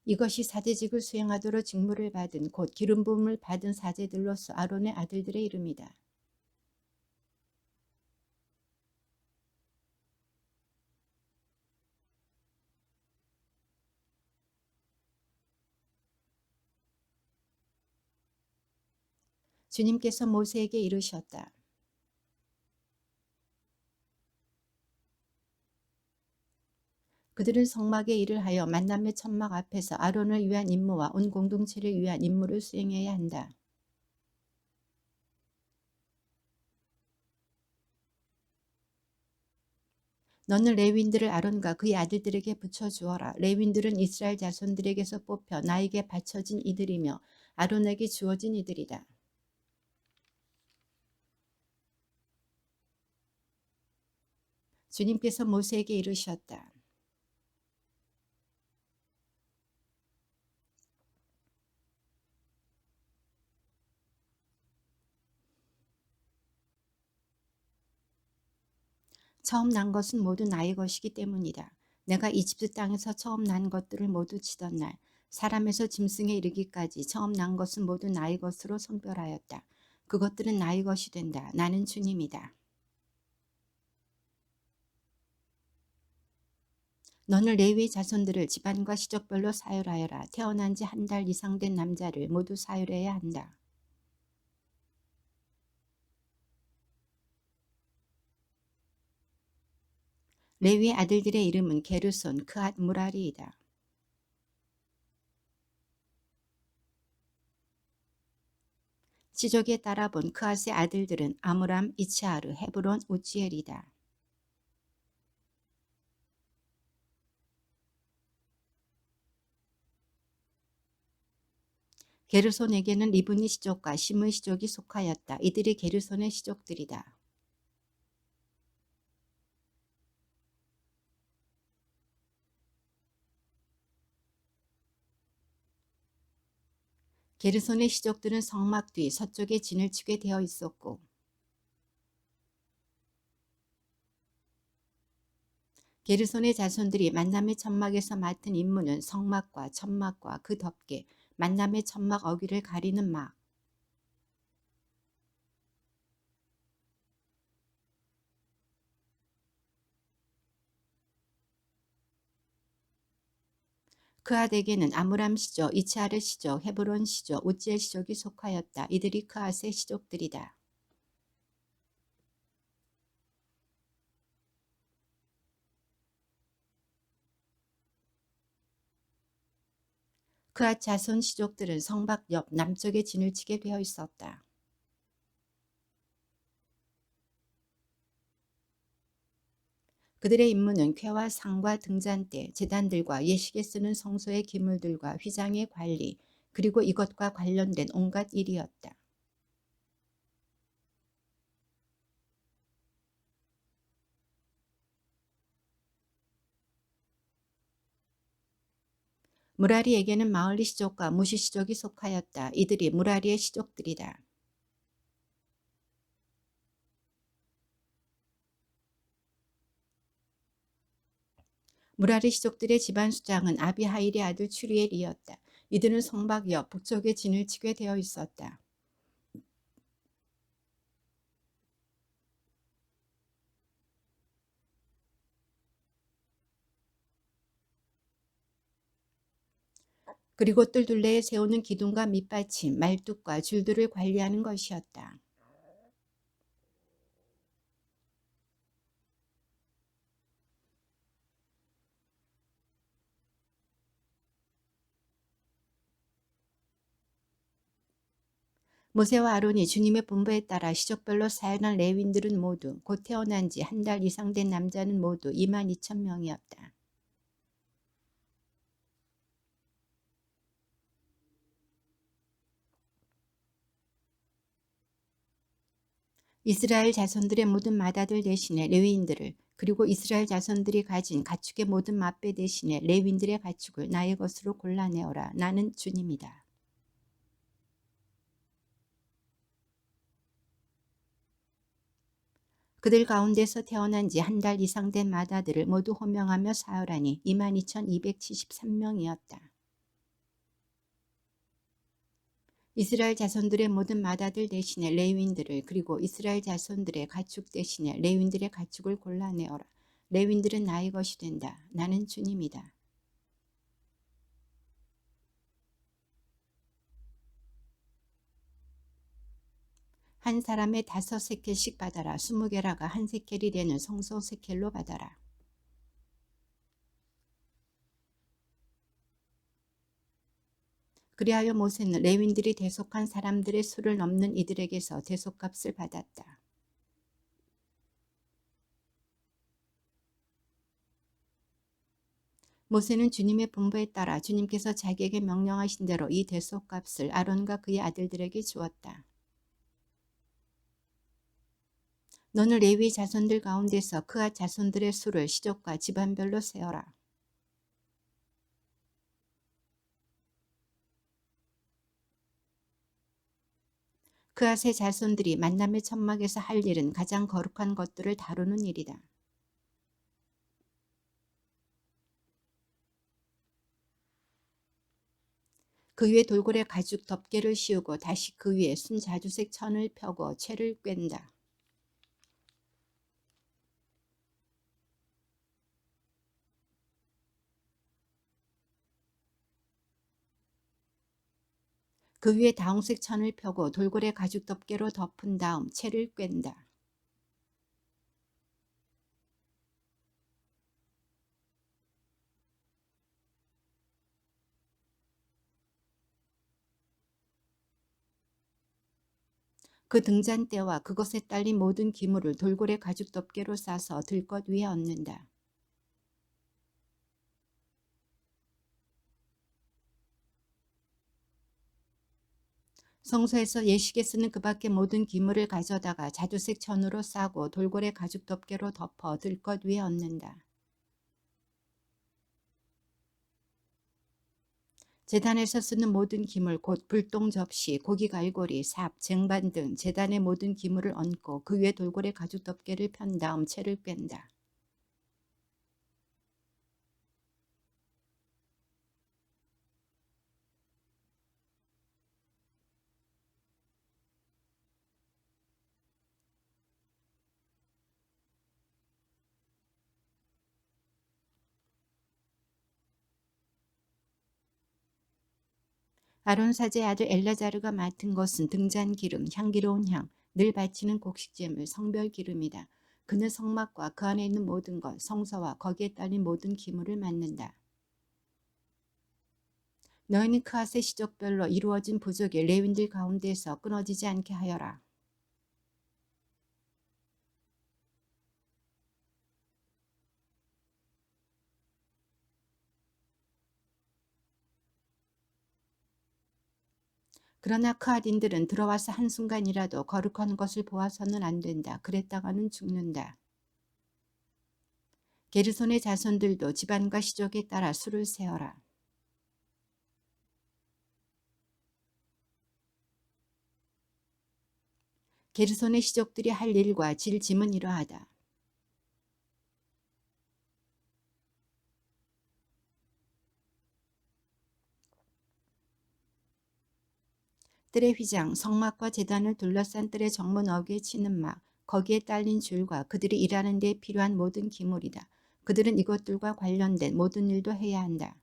Speaker 1: 이것이 사제직을 수행하도록 직무를 받은 곧 기름 부음을 받은 사제들로서 아론의 아들들의 이름이다. 주님께서 모세에게 이르셨다. 그들은 성막의 일을 하여 만남의 천막 앞에서 아론을 위한 임무와 온 공동체를 위한 임무를 수행해야 한다. 너는 레위인들을 아론과 그의 아들들에게 붙여주어라. 레위인들은 이스라엘 자손들에게서 뽑혀 나에게 바쳐진 이들이며 아론에게 주어진 이들이다. 주님께서 모세에게 이르셨다. 처음 난 것은 모두 나의 것이기 때문이다. 내가 이집트 땅에서 처음 난 것들을 모두 치던 날, 사람에서 짐승에 이르기까지 처음 난 것은 모두 나의 것으로 성별하였다. 그것들은 나의 것이 된다. 나는 주님이다. 너는 레위 자손들을 집안과 시족별로 사율하여라. 태어난 지 한 달 이상 된 남자를 모두 사율해야 한다. 레위의 아들들의 이름은 게르손, 그앗, 무라리이다. 지족에 따라 본 그앗의 아들들은 아므람, 이츠하르, 헤브론, 우지엘이다. 게르손에게는 리브니 시족과 시므 시족이 속하였다. 이들이 게르손의 시족들이다. 게르손의 시족들은 성막 뒤 서쪽에 진을 치게 되어 있었고 게르손의 자손들이 만남의 천막에서 맡은 임무는 성막과 천막과 그 덮개, 만남의 천막 어귀를 가리는 막, 그앗에게는 아므람 시족, 이츠하르 시족, 헤브론 시족, 우지엘 시족이 속하였다. 이들이 그앗의 시족들이다. 그앗 자손 시족들은 성막 옆 남쪽에 진을 치게 되어 있었다. 그들의 임무는 쾌와 상과 등잔대, 제단들과 예식에 쓰는 성소의 기물들과 휘장의 관리, 그리고 이것과 관련된 온갖 일이었다. 무라리에게는 마을리 시족과 무시 시족이 속하였다. 이들이 무라리의 시족들이다. 무라리 시족들의 집안 수장은 아비하일의 아들 추리엘이었다. 이들은 성막 옆 북쪽에 진을 치게 되어 있었다. 그리고 뜰둘레에 세우는 기둥과 밑받침, 말뚝과 줄들을 관리하는 것이었다. 모세와 아론이 주님의 분부에 따라 시족별로 사용한 레위인들은 모두 곧 태어난 지 한 달 이상 된 남자는 모두 22,000명이었다. 이스라엘 자손들의 모든 맏아들 대신에 레위인들을 그리고 이스라엘 자손들이 가진 가축의 모든 맏배 대신에 레위인들의 가축을 나의 것으로 골라내어라. 나는 주님이다. 그들 가운데서 태어난 지 한 달 이상 된 맏아들을 모두 호명하며 사열하니 22,273명이었다. 이스라엘 자손들의 모든 맏아들 대신에 레위인들을 그리고 이스라엘 자손들의 가축 대신에 레위인들의 가축을 골라내어라. 레위인들은 나의 것이 된다. 나는 주님이다. 한 사람의 5세켈씩 받아라. 20게라가 한 세켈이 되는 성소 세켈로 받아라. 그리하여 모세는 레위인들이 대속한 사람들의 수를 넘는 이들에게서 대속값을 받았다. 모세는 주님의 분부에 따라 주님께서 자기에게 명령하신 대로 이 대속값을 아론과 그의 아들들에게 주었다. 너는 레위 자손들 가운데서 그아 자손들의 수를 시족과 집안별로 세어라. 그아의 자손들이 만남의 천막에서 할 일은 가장 거룩한 것들을 다루는 일이다. 그 위에 돌고래 가죽 덮개를 씌우고 다시 그 위에 순자주색 천을 펴고 채를 꿰다. 그 위에 다홍색 천을 펴고 돌고래 가죽 덮개로 덮은 다음 채를 꿰다. 그 등잔대와 그것에 딸린 모든 기물을 돌고래 가죽 덮개로 싸서 들것 위에 얹는다. 성소에서 예식에 쓰는 그 밖의 모든 기물을 가져다가 자주색 천으로 싸고 돌고래 가죽 덮개로 덮어 들것 위에 얹는다. 제단에서 쓰는 모든 기물 곧 불똥 접시, 고기 갈고리, 삽, 쟁반 등 제단의 모든 기물을 얹고 그 위에 돌고래 가죽 덮개를 편 다음 채를 꿰다. 아론 사제의 아들 엘라자르가 맡은 것은 등잔 기름, 향기로운 향, 늘 바치는 곡식제물, 성별 기름이다. 그는 성막과 그 안에 있는 모든 것, 성소와 거기에 딸린 모든 기물을 맡는다. 너희는 그앗의 시족별로 이루어진 부족의 레윈들 가운데서 끊어지지 않게 하여라. 그러나 그앗인들은 들어와서 한순간이라도 거룩한 것을 보아서는 안 된다. 그랬다가는 죽는다. 게르손의 자손들도 집안과 시족에 따라 수를 세어라. 게르손의 시족들이 할 일과 질 짐은 이러하다. 뜰의 휘장, 성막과 제단을 둘러싼 뜰의 정문 어귀에 치는 막, 거기에 딸린 줄과 그들이 일하는 데 필요한 모든 기물이다. 그들은 이것들과 관련된 모든 일도 해야 한다.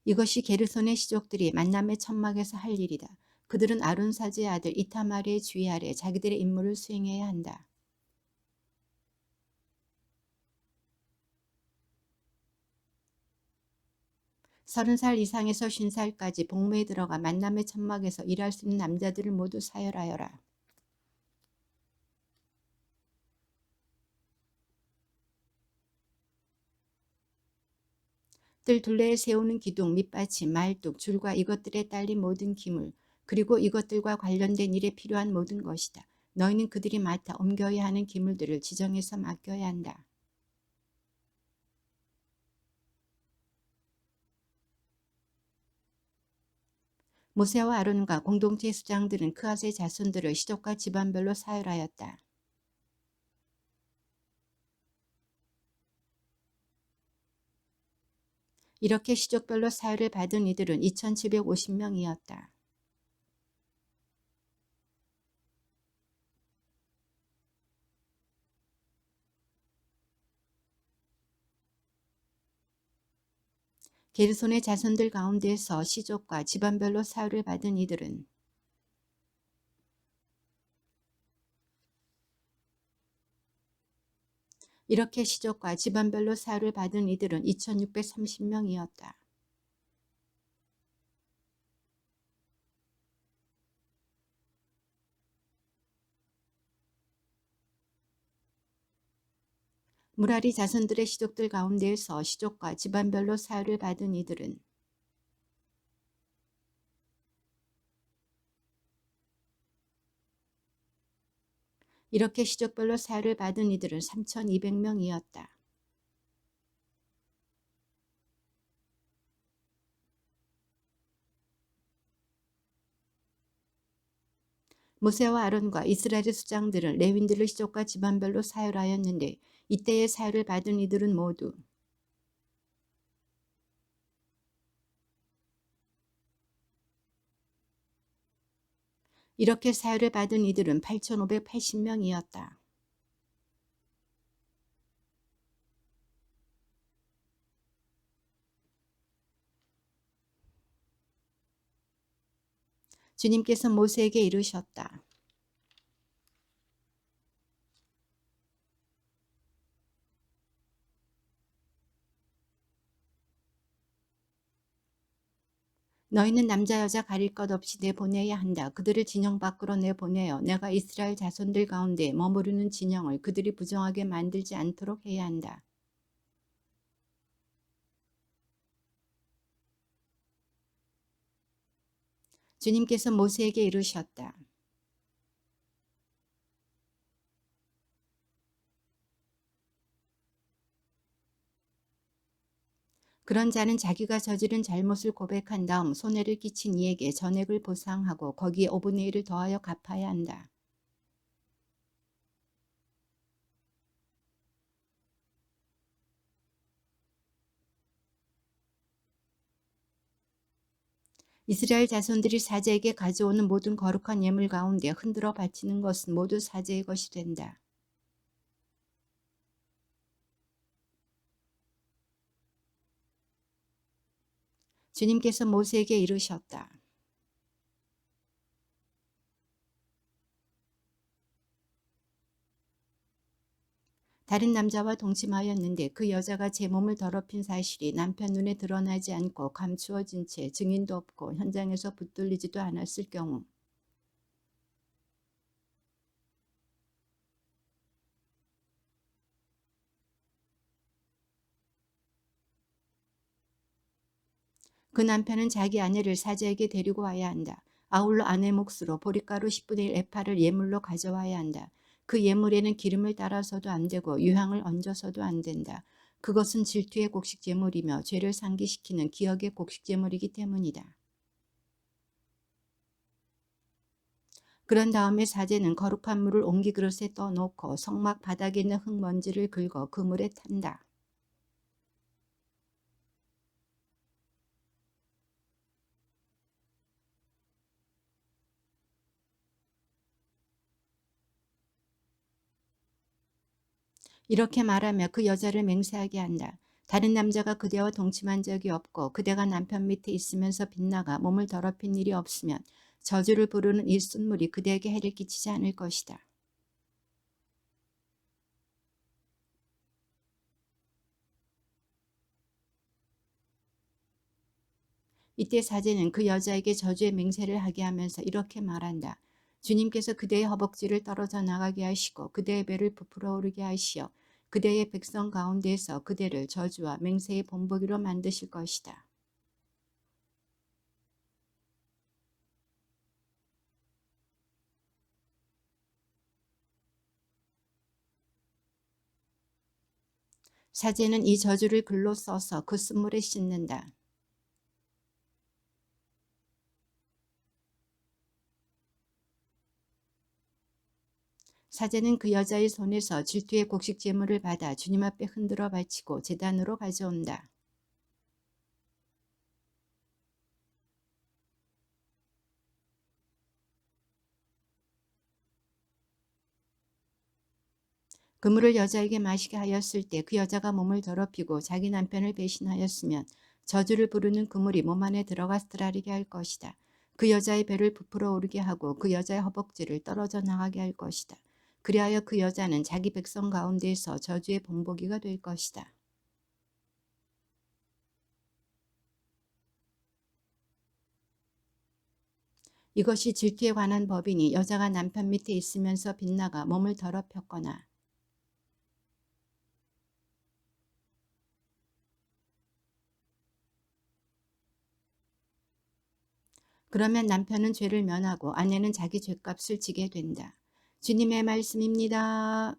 Speaker 1: 이것이 게르손의 시족들이 만남의 천막에서 할 일이다. 그들은 아론 사제의 아들 이타마르의 주의 아래 자기들의 임무를 수행해야 한다. 30살 이상에서 50살까지 복무에 들어가 만남의 천막에서 일할 수 있는 남자들을 모두 사열하여라. 뜰 둘레에 세우는 기둥, 밑받침, 말뚝, 줄과 이것들에 딸린 모든 기물, 그리고 이것들과 관련된 일에 필요한 모든 것이다. 너희는 그들이 맡아 옮겨야 하는 기물들을 지정해서 맡겨야 한다. 모세와 아론과 공동체 수장들은 그앗의 자손들을 시족과 집안별로 사열하였다. 이렇게 시족별로 사열을 받은 이들은 2750명이었다. 게르손의 자손들 가운데서 시족과 집안별로 사열을 받은 이들은 이렇게 시족과 집안별로 사열을 받은 이들은 2630명이었다. 무라리 자손들의 시족들 가운데에서 시족과 집안별로 사유를 받은 이들은 이렇게 시족별로 사유를 받은 이들은 3,200명이었다. 모세와 아론과 이스라엘의 수장들은 레윈들을 시족과 집안별로 사유하였는데 이때의 사유를 받은 이들은 모두 이렇게 사유를 받은 이들은 8,580명이었다. 주님께서 모세에게 이르셨다. 너희는 남자 여자 가릴 것 없이 내보내야 한다. 그들을 진영 밖으로 내보내어 내가 이스라엘 자손들 가운데 머무르는 진영을 그들이 부정하게 만들지 않도록 해야 한다. 주님께서 모세에게 이르셨다. 그런 자는 자기가 저지른 잘못을 고백한 다음 손해를 끼친 이에게 전액을 보상하고 거기에 5분의 1을 더하여 갚아야 한다. 이스라엘 자손들이 사제에게 가져오는 모든 거룩한 예물 가운데 흔들어 바치는 것은 모두 사제의 것이 된다. 주님께서 모세에게 이르셨다. 다른 남자와 동침하였는데 그 여자가 제 몸을 더럽힌 사실이 남편 눈에 드러나지 않고 감추어진 채 증인도 없고 현장에서 붙들리지도 않았을 경우 그 남편은 자기 아내를 사제에게 데리고 와야 한다. 아울러 아내 몫으로 보리가루 10분의 1 에파를 예물로 가져와야 한다. 그 예물에는 기름을 따라서도 안 되고 유향을 얹어서도 안 된다. 그것은 질투의 곡식 제물이며 죄를 상기시키는 기억의 곡식 제물이기 때문이다. 그런 다음에 사제는 거룩한 물을 옹기 그릇에 떠놓고 성막 바닥에 있는 흙먼지를 긁어 그 물에 탄다. 이렇게 말하며 그 여자를 맹세하게 한다. 다른 남자가 그대와 동침한 적이 없고 그대가 남편 밑에 있으면서 빗나가 몸을 더럽힌 일이 없으면 저주를 부르는 이 순물이 그대에게 해를 끼치지 않을 것이다. 이때 사제는 그 여자에게 저주의 맹세를 하게 하면서 이렇게 말한다. 주님께서 그대의 허벅지를 떨어져 나가게 하시고 그대의 배를 부풀어 오르게 하시어 그대의 백성 가운데에서 그대를 저주와 맹세의 본보기로 만드실 것이다. 사제는 이 저주를 글로 써서 그 쓴물에 씻는다. 사제는 그 여자의 손에서 질투의 곡식 제물을 받아 주님 앞에 흔들어 바치고 제단으로 가져온다. 그 물을 여자에게 마시게 하였을 때 그 여자가 몸을 더럽히고 자기 남편을 배신하였으면 저주를 부르는 그 물이 몸 안에 들어가 쓰라리게 할 것이다. 그 여자의 배를 부풀어 오르게 하고 그 여자의 허벅지를 떨어져 나가게 할 것이다. 그리하여 그 여자는 자기 백성 가운데에서 저주의 본보기가 될 것이다. 이것이 질투에 관한 법이니 여자가 남편 밑에 있으면서 빗나가 몸을 더럽혔거나 그러면 남편은 죄를 면하고 아내는 자기 죄값을 지게 된다. 주님의 말씀입니다.